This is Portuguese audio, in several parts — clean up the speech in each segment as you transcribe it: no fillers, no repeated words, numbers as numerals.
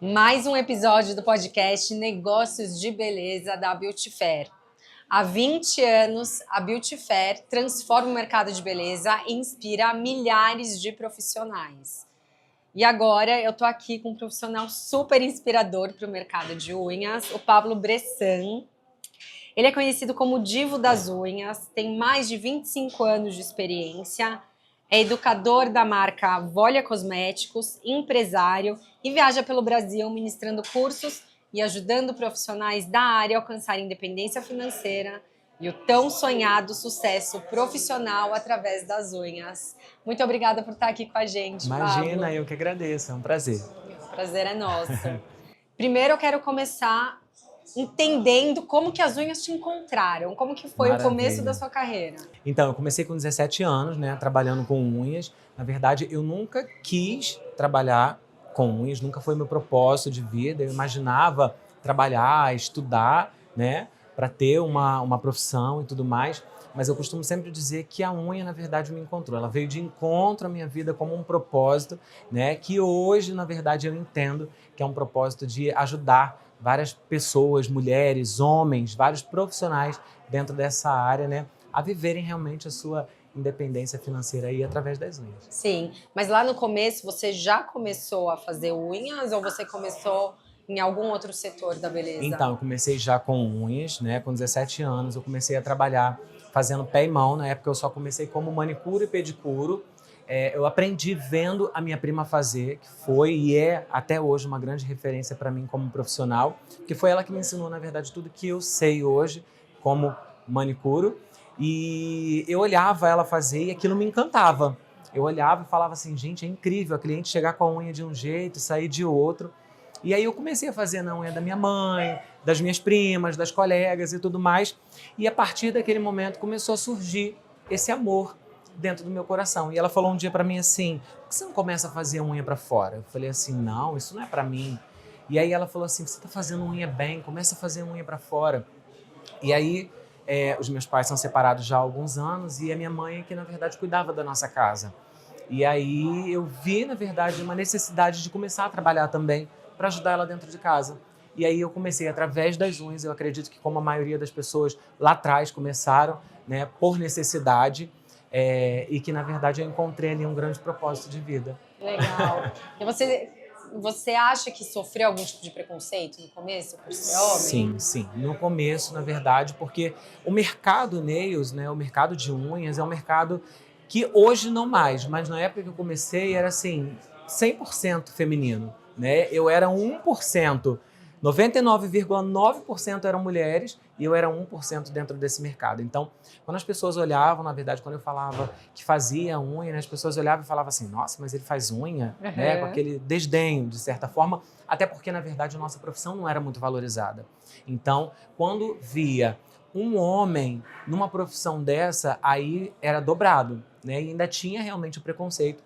Mais um episódio do podcast Negócios de Beleza da Beauty Fair. Há 20 anos, a Beauty Fair transforma o mercado de beleza e inspira milhares de profissionais. E agora eu tô aqui com um profissional super inspirador para o mercado de unhas, o Pablo Bressan. Ele é conhecido como o Divo das Unhas, tem mais de 25 anos de experiência, é educador da marca Volia Cosméticos, empresário e viaja pelo Brasil ministrando cursos e ajudando profissionais da área a alcançar independência financeira e o tão sonhado sucesso profissional através das unhas. Muito obrigada por estar aqui com a gente, Imagina, Pablo. eu que agradeço, é um prazer. O prazer é nosso. Primeiro eu quero começar entendendo como que as unhas te encontraram, como que foi Maravilha. o começo da sua carreira. Então, eu comecei com 17 anos, né, trabalhando com unhas. Na verdade, eu nunca quis trabalhar com unhas, nunca foi meu propósito de vida. Eu imaginava trabalhar, estudar, né, para ter uma profissão e tudo mais. Mas eu costumo sempre dizer que a unha, na verdade, me encontrou. Ela veio de encontro à minha vida como um propósito, né, que hoje, na verdade, eu entendo que é um propósito de ajudar várias pessoas, mulheres, homens, vários profissionais dentro dessa área, né, a viverem realmente a sua independência financeira aí através das unhas. Sim, mas lá no começo você já começou a fazer unhas ou você começou em algum outro setor da beleza? Então, eu comecei já com unhas, né, com 17 anos, eu comecei a trabalhar fazendo pé e mão. Na época eu só comecei como manicure e pedicure. Eu aprendi vendo a minha prima fazer, que foi e é até hoje uma grande referência para mim como profissional, que foi ela que me ensinou, na verdade, tudo que eu sei hoje como manicure. E eu olhava ela fazer e aquilo me encantava. Eu olhava e falava assim, gente, é incrível a cliente chegar com a unha de um jeito e sair de outro. E aí eu comecei a fazer na unha da minha mãe, das minhas primas, das colegas e tudo mais. E a partir daquele momento começou a surgir esse amor dentro do meu coração. E ela falou um dia pra mim assim, por que você não começa a fazer a unha pra fora? Eu falei assim, não, isso não é pra mim. E aí ela falou assim, você tá fazendo unha bem, começa a fazer unha pra fora. E aí os meus pais são separados já há alguns anos e a minha mãe que na verdade cuidava da nossa casa. E aí eu vi, na verdade, uma necessidade de começar a trabalhar também para ajudar ela dentro de casa. E aí eu comecei através das unhas. Eu acredito que como a maioria das pessoas lá atrás começaram, né, por necessidade, e que na verdade eu encontrei ali um grande propósito de vida. Legal. E você acha que sofreu algum tipo de preconceito no começo por ser homem? Sim, sim. No começo, na verdade, porque o mercado nails, né, o mercado de unhas é um mercado que hoje não mais, mas na época que eu comecei era assim, 100% feminino, né? Eu era 1%, 99,9% eram mulheres e eu era 1% dentro desse mercado. Então, quando as pessoas olhavam, na verdade, quando eu falava que fazia unha, né, as pessoas olhavam e falavam assim, nossa, mas ele faz unha, né? Com aquele desdenho, de certa forma, até porque, na verdade, a nossa profissão não era muito valorizada. Então, quando via um homem numa profissão dessa, aí era dobrado, né? E ainda tinha realmente o preconceito,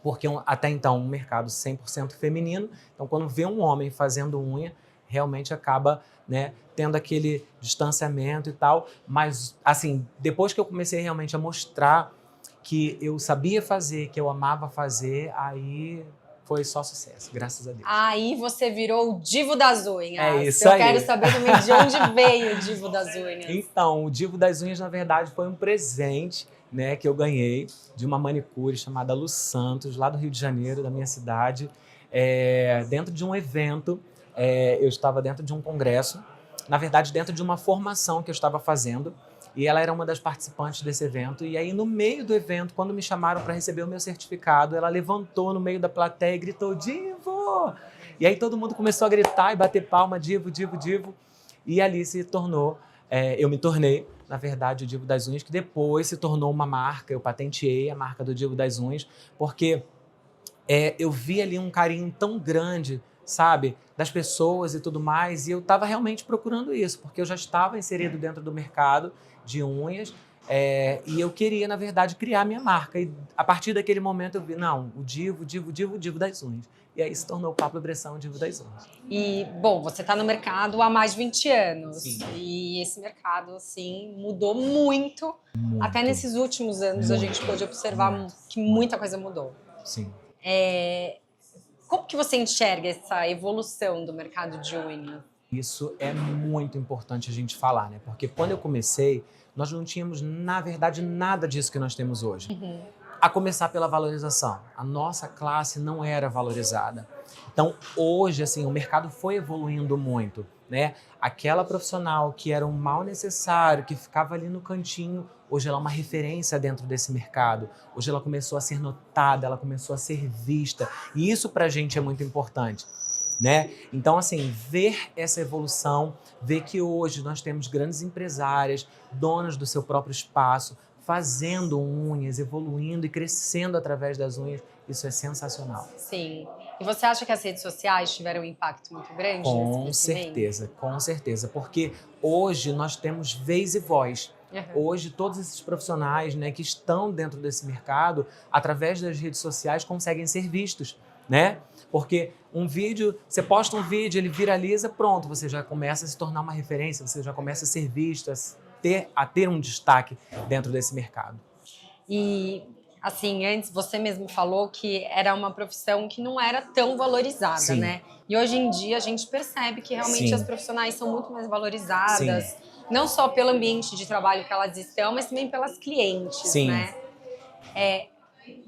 porque até então um mercado 100% feminino, então quando vê um homem fazendo unha, realmente acaba, né, tendo aquele distanciamento e tal, mas assim, depois que eu comecei realmente a mostrar que eu sabia fazer, que eu amava fazer, aí foi só sucesso, graças a Deus. Aí você virou o Divo das Unhas. É isso Eu aí. quero saber também de onde veio o Divo das Unhas. Então, o Divo das Unhas, na verdade, foi um presente, né, que eu ganhei de uma manicure chamada Lu Santos, lá do Rio de Janeiro, da minha cidade. Dentro de um evento, eu estava dentro de um congresso, na verdade, dentro de uma formação que eu estava fazendo, e ela era uma das participantes desse evento. E aí, no meio do evento, quando me chamaram para receber o meu certificado, ela levantou no meio da plateia e gritou, Divo! E aí todo mundo começou a gritar e bater palma, Divo, Divo, Divo. E ali se tornou, eu me tornei, na verdade, o Divo das Unhas, que depois se tornou uma marca. Eu patenteei a marca do Divo das Unhas, porque eu vi ali um carinho tão grande, sabe, das pessoas e tudo mais, e eu estava realmente procurando isso, porque eu já estava inserido dentro do mercado de unhas, e eu queria, na verdade, criar minha marca. E a partir daquele momento eu vi, não, o Divo, Divo, Divo, Divo das Unhas. E aí se tornou o Pablo Bressan, o Divo das Unhas. E, bom, você está no mercado há mais de 20 anos. Sim. E esse mercado, assim, mudou muito. Até nesses últimos anos a gente pôde observar que muita coisa mudou. Sim. Como que você enxerga essa evolução do mercado de unhas? Isso é muito importante a gente falar, né? Porque quando eu comecei, nós não tínhamos, na verdade, nada disso que nós temos hoje. Uhum. A começar pela valorização. A nossa classe não era valorizada. Então, hoje, assim, o mercado foi evoluindo muito, né? Aquela profissional que era um mal necessário, que ficava ali no cantinho, hoje ela é uma referência dentro desse mercado. Hoje ela começou a ser notada, ela começou a ser vista. E isso pra gente é muito importante, né? Então, assim, ver essa evolução, ver que hoje nós temos grandes empresárias, donas do seu próprio espaço, fazendo unhas, evoluindo e crescendo através das unhas, isso é sensacional. Sim. E você acha que as redes sociais tiveram um impacto muito grande nesse crescimento? Com certeza, porque hoje nós temos vez e voz. Uhum. Hoje, todos esses profissionais, né, que estão dentro desse mercado, através das redes sociais, conseguem ser vistos, né? Porque um vídeo, você posta um vídeo, ele viraliza, pronto, você já começa a se tornar uma referência, você já começa a ser visto, a ter um destaque dentro desse mercado. E, assim, antes você mesmo falou que era uma profissão que não era tão valorizada, Sim. né? E hoje em dia a gente percebe que realmente Sim. as profissionais são muito mais valorizadas, Sim. não só pelo ambiente de trabalho que elas estão, mas também pelas clientes, Sim. né?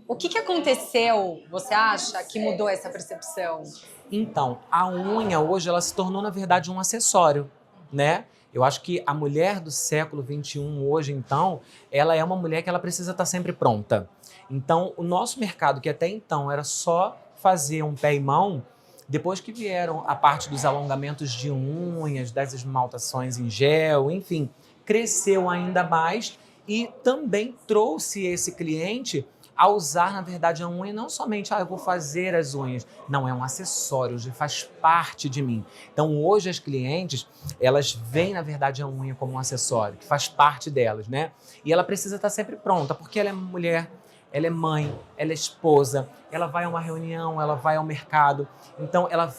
O que aconteceu, você acha, que mudou essa percepção? Então, a unha hoje ela se tornou, na verdade, um acessório, né? Eu acho que a mulher do século XXI hoje, então, ela é uma mulher que ela precisa estar sempre pronta. Então, o nosso mercado, que até então era só fazer um pé e mão, depois que vieram a parte dos alongamentos de unhas, das esmaltações em gel, enfim, cresceu ainda mais e também trouxe esse cliente a usar, na verdade, a unha não somente, eu vou fazer as unhas. Não, é um acessório, já faz parte de mim. Então, hoje as clientes, elas veem, na verdade, a unha como um acessório, que faz parte delas, né? E ela precisa estar sempre pronta, porque ela é mulher, ela é mãe, ela é esposa, ela vai a uma reunião, ela vai ao mercado. Então, ela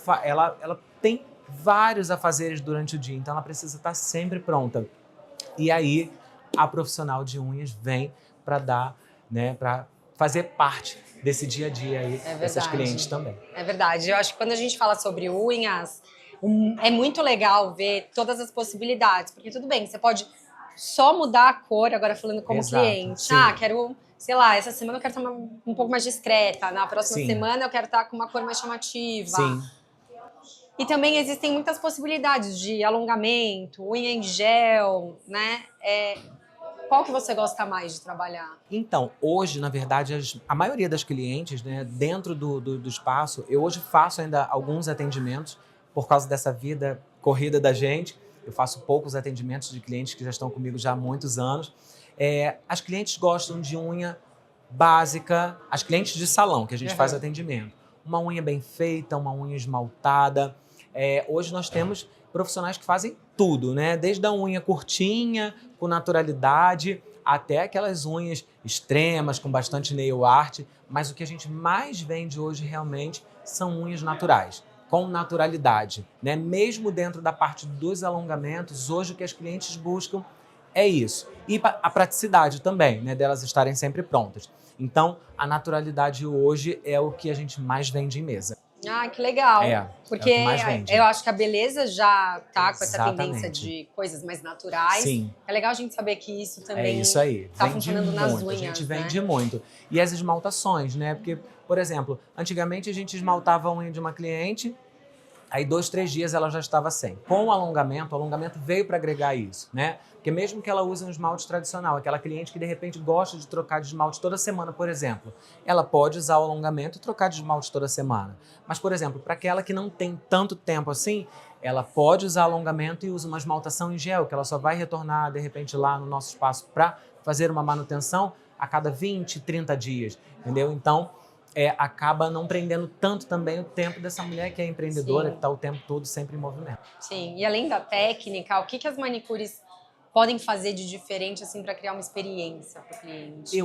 tem vários afazeres durante o dia, então ela precisa estar sempre pronta. E aí, a profissional de unhas vem para dar, né, para fazer parte desse dia a dia aí, dessas clientes também. É verdade. Eu acho que quando a gente fala sobre unhas, é muito legal ver todas as possibilidades. Porque tudo bem, você pode só mudar a cor, agora falando como Exato, cliente. sim. Quero, sei lá, essa semana eu quero estar um pouco mais discreta. Na próxima Sim. semana eu quero estar com uma cor mais chamativa. Sim. E também existem muitas possibilidades de alongamento, unha em gel, né? Qual que você gosta mais de trabalhar? Então, hoje, na verdade, a maioria das clientes, né, dentro do espaço, eu hoje faço ainda alguns atendimentos por causa dessa vida corrida da gente. Eu faço poucos atendimentos de clientes que já estão comigo já há muitos anos. As clientes gostam de unha básica, as clientes de salão que a gente faz atendimento. Uma unha bem feita, uma unha esmaltada. Hoje nós temos profissionais que fazem tudo, né? Desde a unha curtinha, com naturalidade, até aquelas unhas extremas, com bastante nail art. Mas o que a gente mais vende hoje realmente são unhas naturais, com naturalidade, né? Mesmo dentro da parte dos alongamentos, hoje o que as clientes buscam é isso. E a praticidade também, né? Delas estarem sempre prontas. Então, a naturalidade hoje é o que a gente mais vende em mesa. Ah, que legal. Porque é o que mais vende. eu acho que a beleza já tá com essa Exatamente. tendência de coisas mais naturais. Sim. É legal a gente saber que isso também isso aí. tá Vende funcionando muito. nas unhas, A gente né? vende muito. E as esmaltações, né? Porque, por exemplo, antigamente a gente esmaltava a unha de uma cliente, aí 2, 3 dias ela já estava sem. Com o alongamento veio para agregar isso, né? Porque mesmo que ela use um esmalte tradicional, aquela cliente que de repente gosta de trocar de esmalte toda semana, por exemplo, ela pode usar o alongamento e trocar de esmalte toda semana. Mas, por exemplo, para aquela que não tem tanto tempo assim, ela pode usar alongamento e usa uma esmaltação em gel, que ela só vai retornar de repente lá no nosso espaço para fazer uma manutenção a cada 20, 30 dias, entendeu? Então, acaba não prendendo tanto também o tempo dessa mulher que é empreendedora, que está o tempo todo sempre em movimento. Sim, e além da técnica, o que as manicures podem fazer de diferente assim para criar uma experiência para o cliente?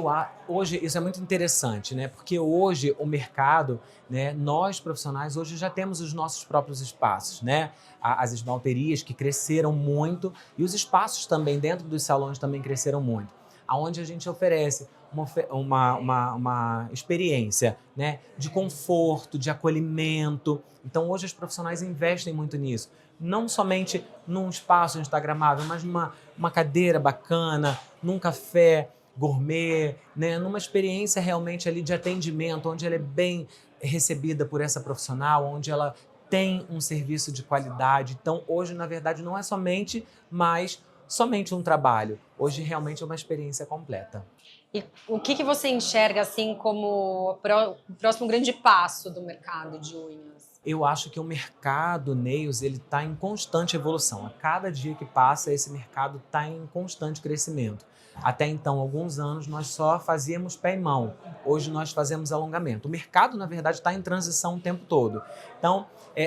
Hoje isso é muito interessante, né? Porque hoje o mercado, né, nós profissionais hoje já temos os nossos próprios espaços, né? As esmalterias que cresceram muito e os espaços também dentro dos salões também cresceram muito. onde a gente oferece uma experiência, né, de conforto, de acolhimento. Então, hoje, os profissionais investem muito nisso. Não somente num espaço instagramável, mas numa cadeira bacana, num café gourmet, né, numa experiência realmente ali de atendimento, onde ela é bem recebida por essa profissional, onde ela tem um serviço de qualidade. Então, hoje, na verdade, não é somente um trabalho. Hoje, realmente, é uma experiência completa. E o que você enxerga assim como o próximo grande passo do mercado de unhas? Eu acho que o mercado nails ele está em constante evolução. A cada dia que passa, esse mercado está em constante crescimento. Até então, alguns anos, nós só fazíamos pé e mão. Hoje, nós fazemos alongamento. O mercado, na verdade, está em transição o tempo todo. Então,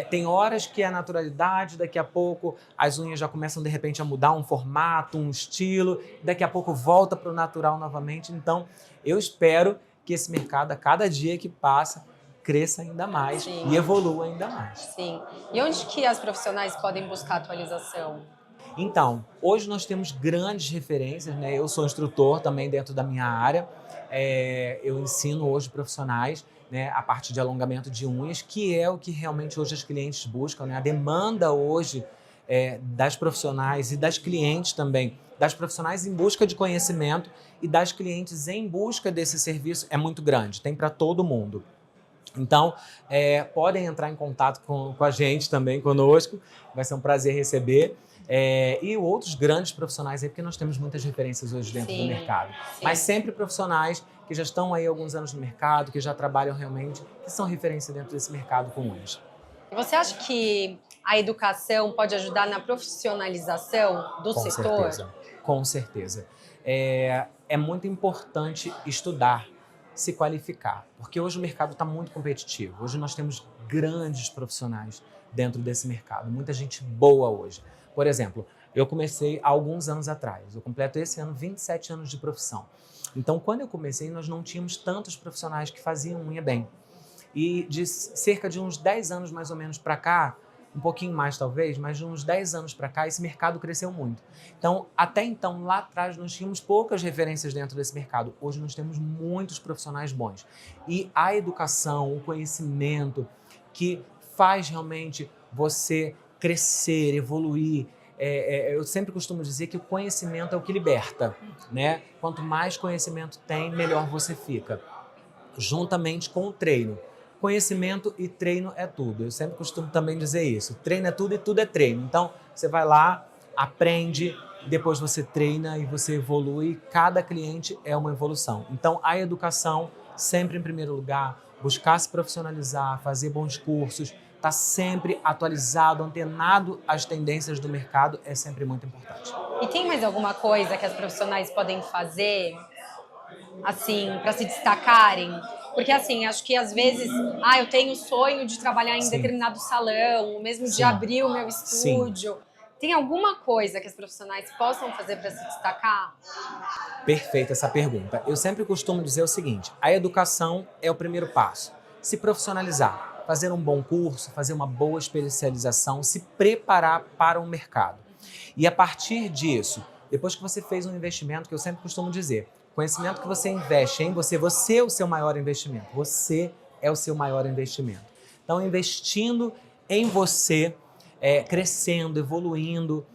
tem horas que é naturalidade, daqui a pouco as unhas já começam, de repente, a mudar um formato, um estilo, daqui a pouco volta para o natural novamente. Então, eu espero que esse mercado, a cada dia que passa, cresça ainda mais. Sim. E evolua ainda mais. Sim. E onde que as profissionais podem buscar atualização? Então, hoje nós temos grandes referências, né? Eu sou instrutor também dentro da minha área. Eu ensino hoje profissionais, né, a parte de alongamento de unhas, que é o que realmente hoje as clientes buscam, né? A demanda hoje das profissionais e das clientes também, das profissionais em busca de conhecimento e das clientes em busca desse serviço é muito grande, tem para todo mundo. Então, podem entrar em contato com a gente também, conosco, vai ser um prazer receber. E outros grandes profissionais aí, porque nós temos muitas referências hoje dentro do mercado. Sim. Mas sempre profissionais que já estão aí há alguns anos no mercado, que já trabalham realmente, que são referência dentro desse mercado com unhas. Você acha que a educação pode ajudar na profissionalização do setor? Com certeza. É muito importante estudar, se qualificar, porque hoje o mercado está muito competitivo. Hoje nós temos grandes profissionais dentro desse mercado, muita gente boa hoje. Por exemplo, eu comecei há alguns anos atrás, eu completo esse ano 27 anos de profissão. Então, quando eu comecei, nós não tínhamos tantos profissionais que faziam unha bem. E de cerca de uns 10 anos mais ou menos para cá, um pouquinho mais talvez, mas de uns 10 anos para cá, esse mercado cresceu muito. Então, até então, lá atrás, nós tínhamos poucas referências dentro desse mercado. Hoje nós temos muitos profissionais bons. E a educação, o conhecimento que faz realmente você crescer, evoluir. Eu sempre costumo dizer que o conhecimento é o que liberta, né? Quanto mais conhecimento tem, melhor você fica. Juntamente com o treino. Conhecimento e treino é tudo. Eu sempre costumo também dizer isso. Treino é tudo e tudo é treino. Então, você vai lá, aprende, depois você treina e você evolui. Cada cliente é uma evolução. Então, a educação, sempre em primeiro lugar, buscar se profissionalizar, fazer bons cursos, estar sempre atualizado, antenado às tendências do mercado é sempre muito importante. E tem mais alguma coisa que as profissionais podem fazer, assim, para se destacarem? Porque, assim, acho que às vezes, eu tenho o sonho de trabalhar em determinado salão, ou mesmo de abrir o meu estúdio. Tem alguma coisa que as profissionais possam fazer para se destacar? Perfeita essa pergunta. Eu sempre costumo dizer o seguinte, a educação é o primeiro passo. Se profissionalizar, fazer um bom curso, fazer uma boa especialização, se preparar para o mercado. E a partir disso, depois que você fez um investimento, que eu sempre costumo dizer, conhecimento que você investe em você, você é o seu maior investimento. Você é o seu maior investimento. Então, investindo em você, crescendo, evoluindo,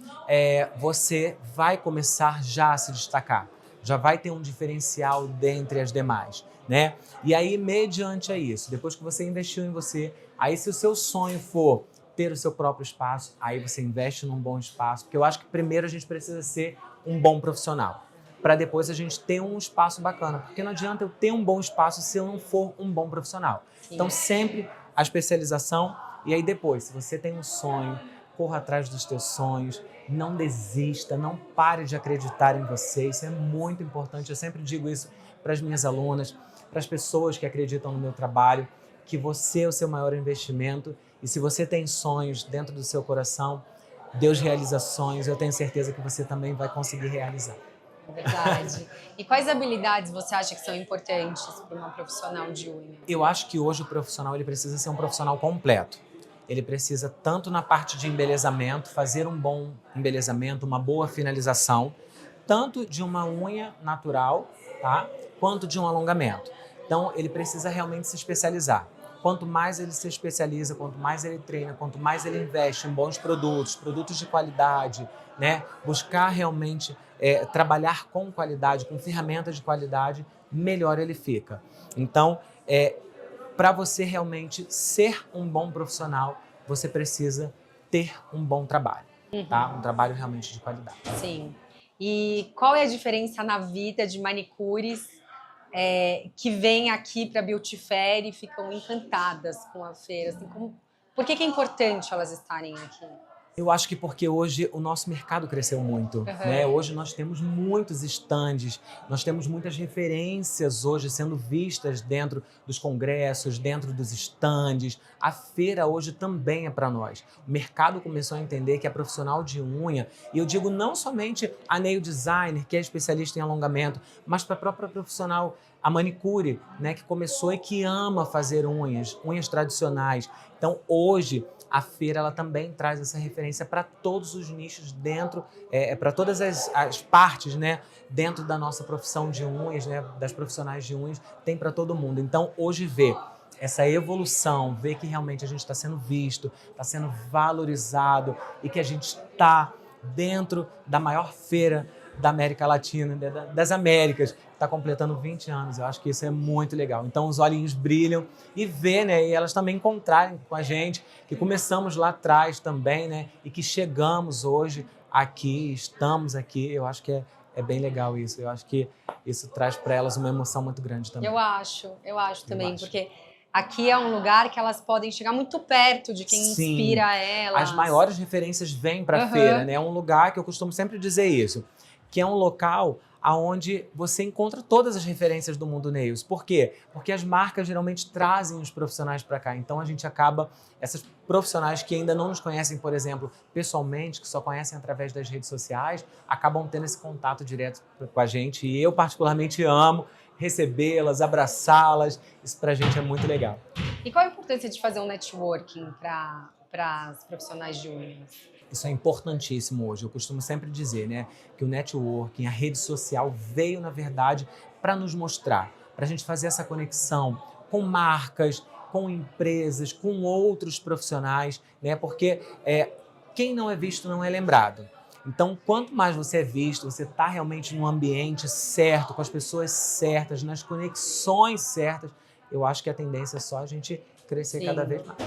você vai começar já a se destacar. Já vai ter um diferencial dentre as demais, né? E aí, mediante a isso, depois que você investiu em você, aí se o seu sonho for ter o seu próprio espaço, aí você investe num bom espaço, porque eu acho que primeiro a gente precisa ser um bom profissional, para depois a gente ter um espaço bacana, porque não adianta eu ter um bom espaço se eu não for um bom profissional. Sim. Então, sempre a especialização, e aí depois, se você tem um sonho, corra atrás dos teus sonhos, não desista, não pare de acreditar em você, isso é muito importante, eu sempre digo isso para as minhas alunas, para as pessoas que acreditam no meu trabalho, que você é o seu maior investimento, e se você tem sonhos dentro do seu coração, Deus realiza sonhos, eu tenho certeza que você também vai conseguir realizar. Verdade. E quais habilidades você acha que são importantes para uma profissional de unha? Eu acho que hoje o profissional ele precisa ser um profissional completo. Ele precisa tanto na parte de embelezamento, fazer um bom embelezamento, uma boa finalização, tanto de uma unha natural, tá? Quanto de um alongamento. Então, ele precisa realmente se especializar. Quanto mais ele se especializa, quanto mais ele treina, quanto mais ele investe em bons produtos, produtos de qualidade, né? Buscar realmente trabalhar com qualidade, com ferramentas de qualidade, melhor ele fica. Então, para você realmente ser um bom profissional, você precisa ter um bom trabalho, tá? Um trabalho realmente de qualidade. Sim. E qual é a diferença na vida de manicures que vêm aqui para a Beauty Fair e ficam encantadas com a feira? Assim, por que é importante elas estarem aqui? Eu acho que porque hoje o nosso mercado cresceu muito, né? Hoje nós temos muitos estandes, nós temos muitas referências hoje sendo vistas dentro dos congressos, dentro dos estandes. A feira hoje também é para nós. O mercado começou a entender que a profissional de unha, e eu digo não somente a nail designer, que é especialista em alongamento, mas para a própria profissional, a manicure, né, que começou e que ama fazer unhas tradicionais. Então, hoje, a feira ela também traz essa referência para todos os nichos dentro, para todas as partes, né, dentro da nossa profissão de unhas, né, das profissionais de unhas, tem para todo mundo. Então, hoje ver essa evolução, ver que realmente a gente está sendo visto, está sendo valorizado e que a gente está dentro da maior feira da América Latina, das Américas, está completando 20 anos. Eu acho que isso é muito legal. Então, os olhinhos brilham e ver, né, e elas também encontrarem com a gente, que começamos lá atrás também, né, e que chegamos hoje aqui, estamos aqui. Eu acho que é bem legal isso. Eu acho que isso traz para elas uma emoção muito grande também. Eu acho também, porque aqui é um lugar que elas podem chegar muito perto de quem inspira elas. As maiores referências vêm para a feira, né? É um lugar que eu costumo sempre dizer isso, que é um local onde você encontra todas as referências do mundo nails. Por quê? Porque as marcas geralmente trazem os profissionais para cá. Então a gente acaba, essas profissionais que ainda não nos conhecem, por exemplo, pessoalmente, que só conhecem através das redes sociais, acabam tendo esse contato direto com a gente. E eu particularmente amo recebê-las, abraçá-las. Isso pra gente é muito legal. E qual a importância de fazer um networking para as profissionais de unhas? Isso é importantíssimo hoje. Eu costumo sempre dizer, né, que o networking, a rede social veio, na verdade, para nos mostrar, para a gente fazer essa conexão com marcas, com empresas, com outros profissionais, né, porque quem não é visto não é lembrado. Então, quanto mais você é visto, você está realmente no ambiente certo, com as pessoas certas, nas conexões certas, eu acho que a tendência é só a gente crescer cada vez mais.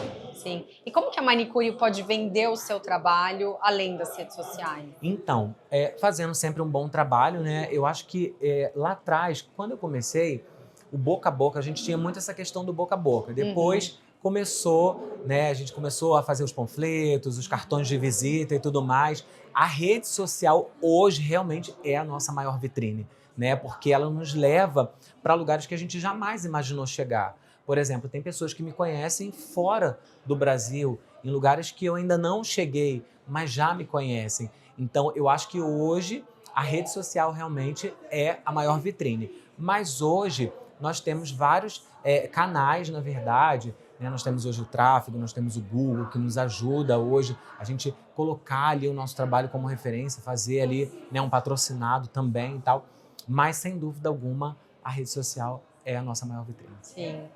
Sim. E como que a manicure pode vender o seu trabalho além das redes sociais? Então, fazendo sempre um bom trabalho, né? Eu acho que lá atrás, quando eu comecei, o boca a boca, a gente tinha muito essa questão do boca a boca. Depois começou, né? A gente começou a fazer os panfletos, os cartões de visita e tudo mais. A rede social hoje realmente é a nossa maior vitrine, né? Porque ela nos leva para lugares que a gente jamais imaginou chegar. Por exemplo, tem pessoas que me conhecem fora do Brasil, em lugares que eu ainda não cheguei, mas já me conhecem. Então, eu acho que hoje a rede social realmente é a maior vitrine. Mas hoje nós temos vários canais, na verdade, né? Nós temos hoje o tráfego, nós temos o Google, que nos ajuda hoje a gente colocar ali o nosso trabalho como referência, fazer ali, né, um patrocinado também e tal. Mas, sem dúvida alguma, a rede social é a nossa maior vitrine. Sim.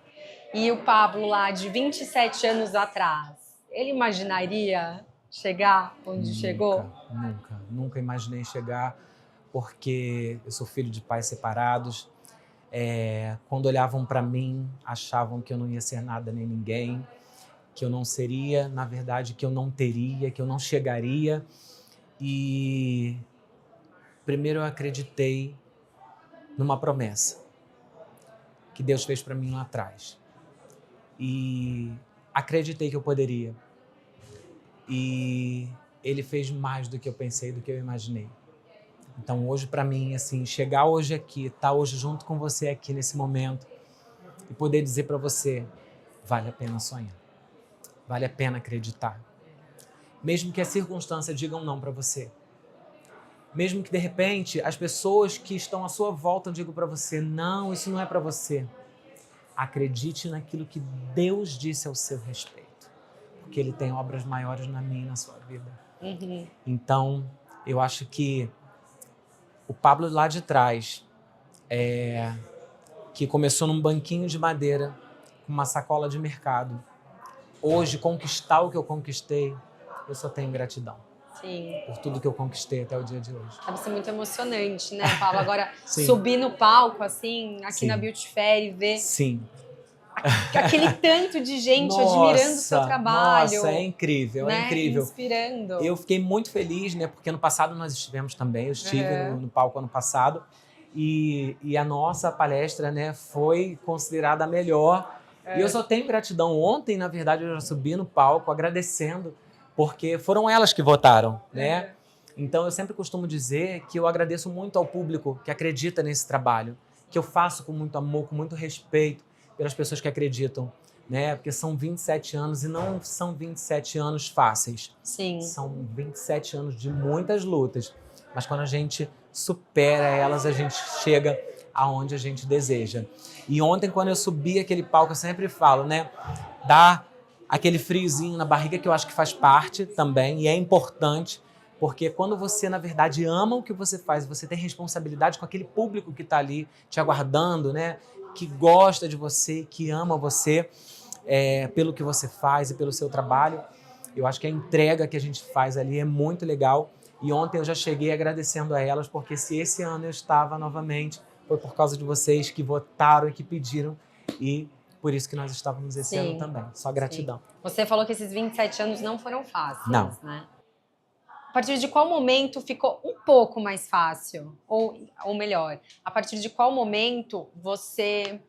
E o Pablo lá de 27 anos atrás, ele imaginaria chegar onde chegou? Nunca imaginei chegar, porque eu sou filho de pais separados. Quando olhavam para mim, achavam que eu não ia ser nada nem ninguém, que eu não seria, na verdade, que eu não teria, que eu não chegaria. E primeiro eu acreditei numa promessa que Deus fez para mim lá atrás. E acreditei que eu poderia. E Ele fez mais do que eu pensei, do que eu imaginei. Então hoje para mim, assim, chegar hoje aqui, estar hoje junto com você aqui nesse momento e poder dizer para você, vale a pena sonhar, vale a pena acreditar. Mesmo que a circunstância diga um não para você. Mesmo que de repente as pessoas que estão à sua volta digam para você, não, isso não é para você. Acredite naquilo que Deus disse ao seu respeito, porque Ele tem obras maiores na minha e na sua vida. Então, eu acho que o Pablo lá de trás, que começou num banquinho de madeira, com uma sacola de mercado. Hoje, conquistar o que eu conquistei, eu só tenho gratidão. Sim. Por tudo que eu conquistei até o dia de hoje. Deve ser muito emocionante, né, Paulo? Agora, Sim. subir no palco, assim, aqui Sim. na Beauty Fair e ver Sim. aquele tanto de gente Nossa, admirando o seu trabalho. Nossa, é incrível, né? é incrível. Inspirando. Eu fiquei muito feliz, né? Porque ano passado nós estivemos também, eu estive no palco ano passado, e a nossa palestra, né, foi considerada a melhor. E eu só tenho gratidão. Ontem, na verdade, eu já subi no palco agradecendo, porque foram elas que votaram, né? Então eu sempre costumo dizer que eu agradeço muito ao público que acredita nesse trabalho, que eu faço com muito amor, com muito respeito pelas pessoas que acreditam, né? Porque são 27 anos e não são 27 anos fáceis. Sim. São 27 anos de muitas lutas, mas quando a gente supera elas, a gente chega aonde a gente deseja. E ontem, quando eu subi aquele palco, eu sempre falo, né? Dá aquele friozinho na barriga, que eu acho que faz parte também e é importante, porque quando você, na verdade, ama o que você faz, você tem responsabilidade com aquele público que está ali te aguardando, né? Que gosta de você, que ama você pelo que você faz e pelo seu trabalho. Eu acho que a entrega que a gente faz ali é muito legal. E ontem eu já cheguei agradecendo a elas, porque se esse ano eu estava novamente, foi por causa de vocês que votaram e que pediram. E por isso que nós estávamos esse ano também. Só gratidão. Sim. Você falou que esses 27 anos não foram fáceis, Não. né? A partir de qual momento ficou um pouco mais fácil? Ou melhor, a partir de qual momento você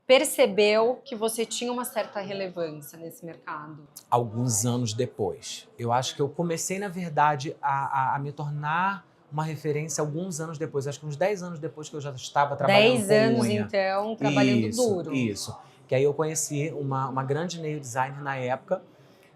percebeu que você tinha uma certa relevância nesse mercado? Alguns anos depois. Eu acho que eu comecei, na verdade, a me tornar uma referência alguns anos depois. Acho que uns 10 anos depois que eu já estava trabalhando 10 com anos, unha. então, trabalhando duro. Isso. Que aí eu conheci uma grande nail designer na época,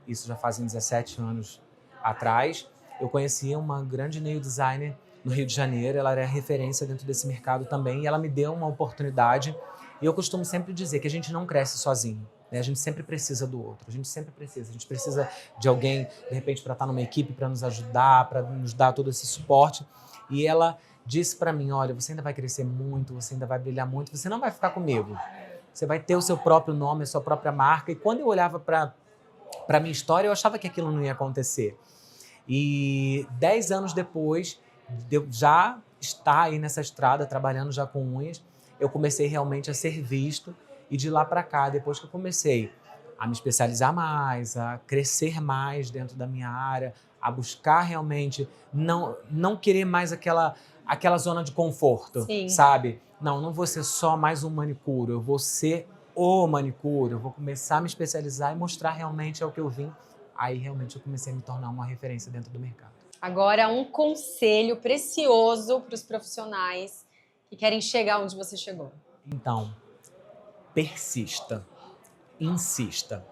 isso já fazem 17 anos atrás. Eu conheci uma grande nail designer no Rio de Janeiro, ela era referência dentro desse mercado também, e ela me deu uma oportunidade. E eu costumo sempre dizer que a gente não cresce sozinho, né? A gente sempre precisa do outro, a gente precisa de alguém, de repente, para estar numa equipe, para nos ajudar, para nos dar todo esse suporte. E ela disse para mim, olha, você ainda vai crescer muito, você ainda vai brilhar muito, você não vai ficar comigo. Você vai ter o seu próprio nome, a sua própria marca. E quando eu olhava para a minha história, eu achava que aquilo não ia acontecer. E 10 anos depois, de eu já estar aí nessa estrada, trabalhando já com unhas, eu comecei realmente a ser visto. E de lá para cá, depois que eu comecei a me especializar mais, a crescer mais dentro da minha área, a buscar realmente não querer mais aquela zona de conforto, Sim. sabe? Não vou ser só mais um manicure, eu vou ser o manicure, eu vou começar a me especializar e mostrar realmente o que eu vim. Aí realmente eu comecei a me tornar uma referência dentro do mercado. Agora, um conselho precioso para os profissionais que querem chegar onde você chegou. Então, persista, insista.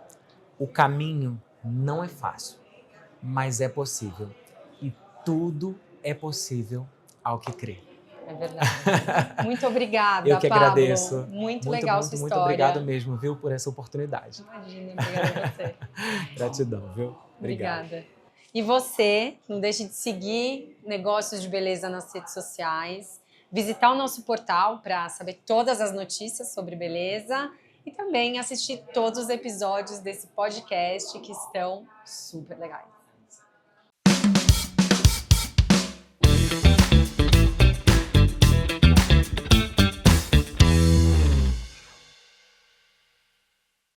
O caminho não é fácil, mas é possível. E tudo é possível ao que crê. É verdade. Muito obrigada, Eu que Pablo. agradeço. Muito legal sua história. Muito obrigado mesmo, viu, por essa oportunidade. Imagina, obrigada a você. Gratidão, viu? Obrigado. Obrigada. E você, não deixe de seguir Negócios de Beleza nas redes sociais, visitar o nosso portal para saber todas as notícias sobre beleza e também assistir todos os episódios desse podcast que estão super legais.